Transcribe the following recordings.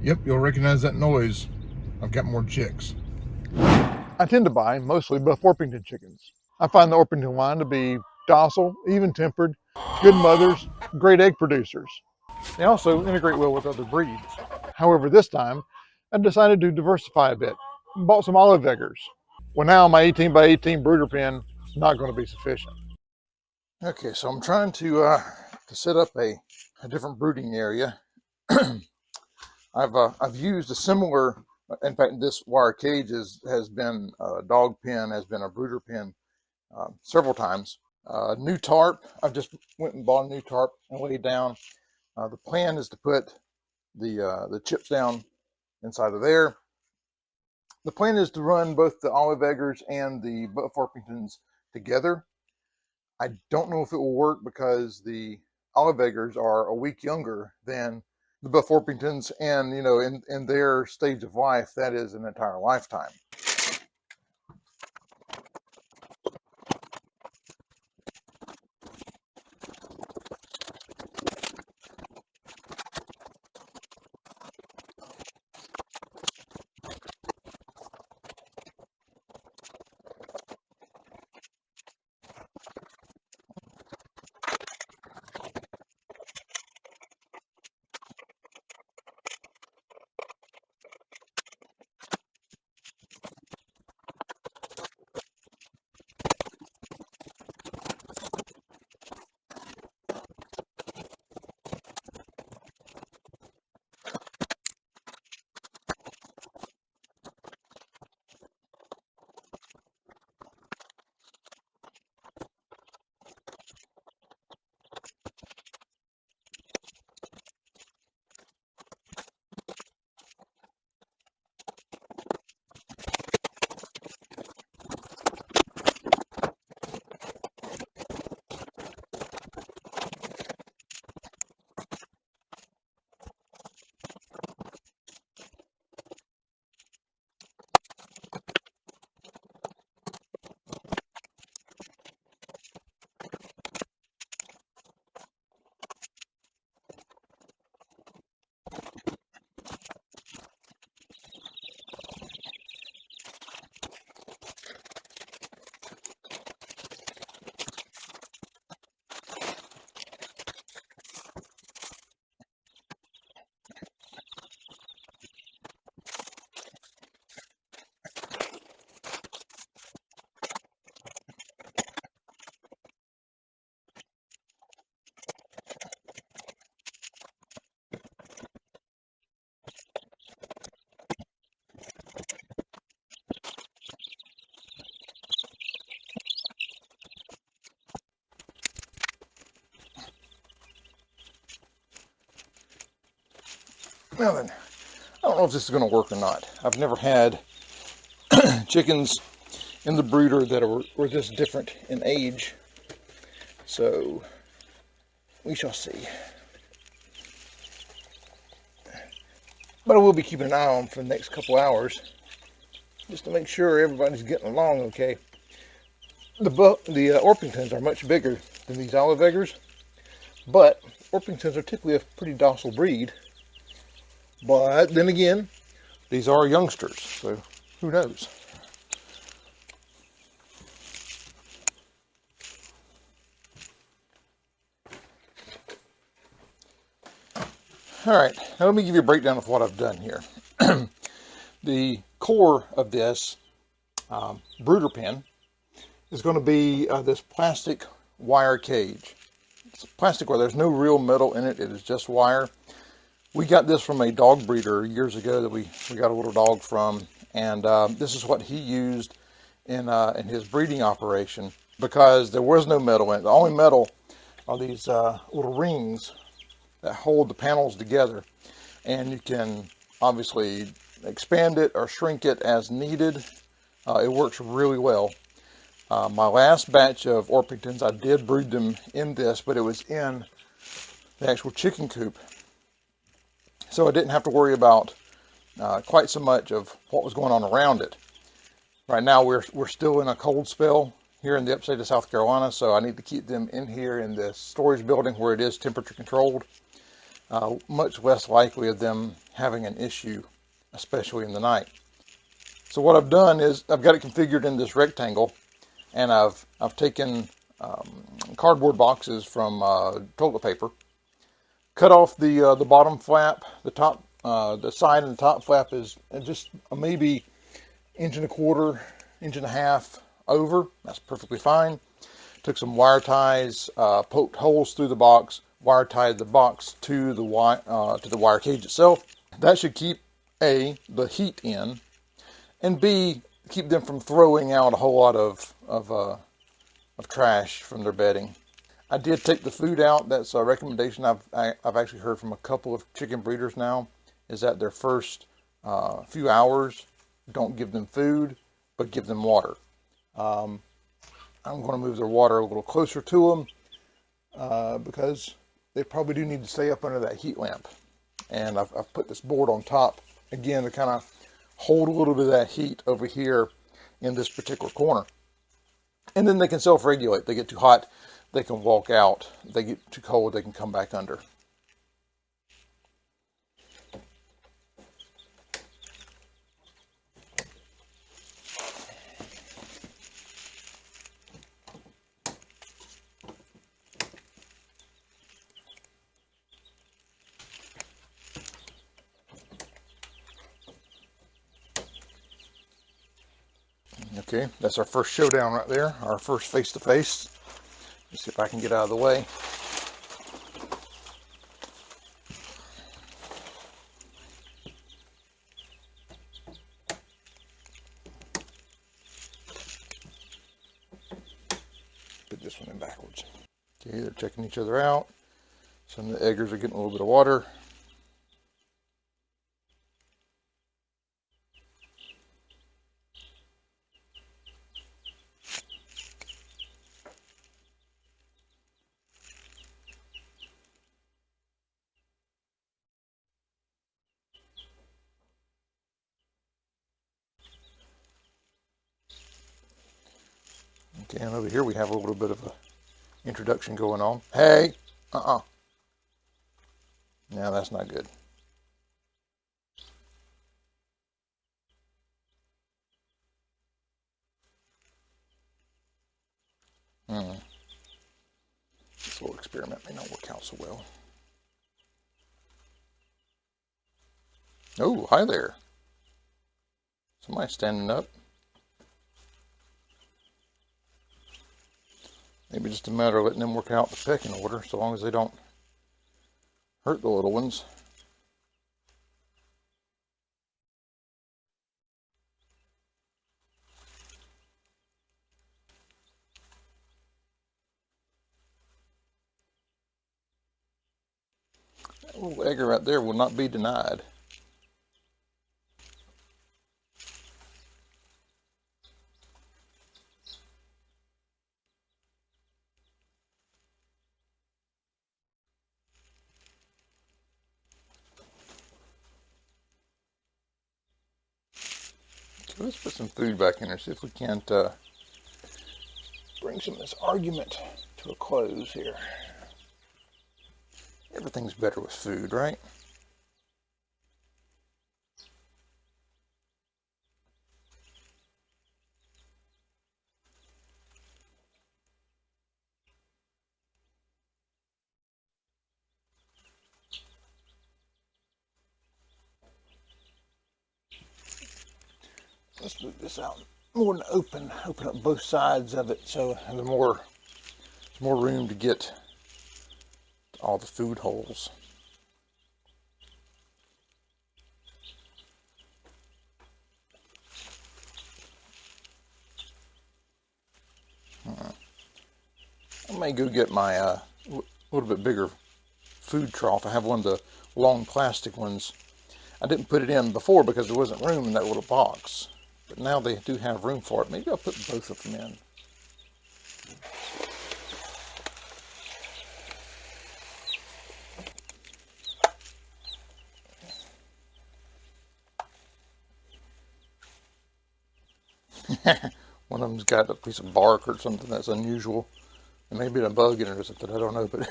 Yep, you'll recognize that noise. I've got more chicks. I tend to buy mostly Buff Orpington chickens. I find the Orpington line to be docile, even-tempered, good mothers, great egg producers. They also integrate well with other breeds. However, this time, I decided to diversify a bit and bought some olive eggers. Well, now my 18 by 18 brooder pen is not going to be sufficient. Okay, so I'm trying to set up a different brooding area. I've used a similar. In fact, this wire cage has been a dog pen, has been a brooder pen several times. New tarp. I've just went and bought a new tarp and laid down. The plan is to put the chips down inside of there. The plan is to run both the olive eggers and the Buff Orpingtons together. I don't know if it will work because the olive eggers are a week younger than the Buff Orpingtons, and in their stage of life, that is an entire lifetime. Now then, I don't know if this is going to work or not. I've never had chickens in the brooder that were this different in age, so we shall see. But I will be keeping an eye on them for the next couple hours, just to make sure everybody's getting along okay. The Orpingtons are much bigger than these olive eggers, but Orpingtons are typically a pretty docile breed. But then again, these are youngsters, so who knows? All right, now let me give you a breakdown of what I've done here. The core of this brooder pen is going to be this plastic wire cage. It's plastic wire. There's no real metal in it. It is just wire. We got this from a dog breeder years ago that we got a little dog from, and this is what he used in his breeding operation because there was no metal in it. The only metal are these little rings that hold the panels together, and you can obviously expand it or shrink it as needed. It works really well. My last batch of Orpingtons, I did brood them in this, but it was in the actual chicken coop. So I didn't have to worry about quite so much of what was going on around it. Right now we're still in a cold spell here in the upstate of South Carolina, so I need to keep them in here in this storage building where it is temperature controlled. Much less likely of them having an issue, especially in the night. So what I've done is I've got it configured in this rectangle, and I've taken cardboard boxes from toilet paper, cut off the bottom flap, the side and the top flap is just maybe 1.25 inches, 1.5 inches over. That's perfectly fine. Took some wire ties, poked holes through the box, wire tied the box to the wire cage itself. That should keep A, the heat in, and B, keep them from throwing out a whole lot of trash from their bedding. I did take the food out. That's a recommendation I've actually heard from a couple of chicken breeders now, is that their first few hours, don't give them food, but give them water. I'm going to move their water a little closer to them because they probably do need to stay up under that heat lamp. And I've put this board on top, again, to kind of hold a little bit of that heat over here in this particular corner. And then they can self-regulate. They get too hot, they can walk out. If they get too cold, they can come back under. Okay, that's our first showdown right there, our first face-to-face. Let's see if I can get out of the way. Put this one in backwards. Okay, they're checking each other out. Some of the eggers are getting a little bit of water. Okay, and over here we have a little bit of a introduction going on. Hey, no, that's not good. This little experiment may not work out so well. Oh, hi there. Somebody's standing up. Maybe just a matter of letting them work out the pecking order, so long as they don't hurt the little ones. That little egger right there will not be denied. So let's put some food back in there, see if we can't bring some of this argument to a close here. Everything's better with food, right? Let's move this out more than open up both sides of it, so there's more room to get all the food holes. I may go get my little bit bigger food trough. I have one of the long plastic ones. I didn't put it in before because there wasn't room in that little box. But now they do have room for it. Maybe I'll put both of them in. One of them's got a piece of bark or something that's unusual. It may be a bug in it or something, I don't know, but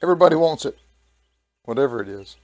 everybody wants it, whatever it is.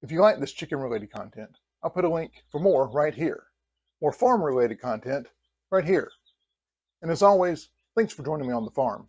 If you like this chicken-related content, I'll put a link for more right here. More farm-related content right here. And as always, thanks for joining me on the farm.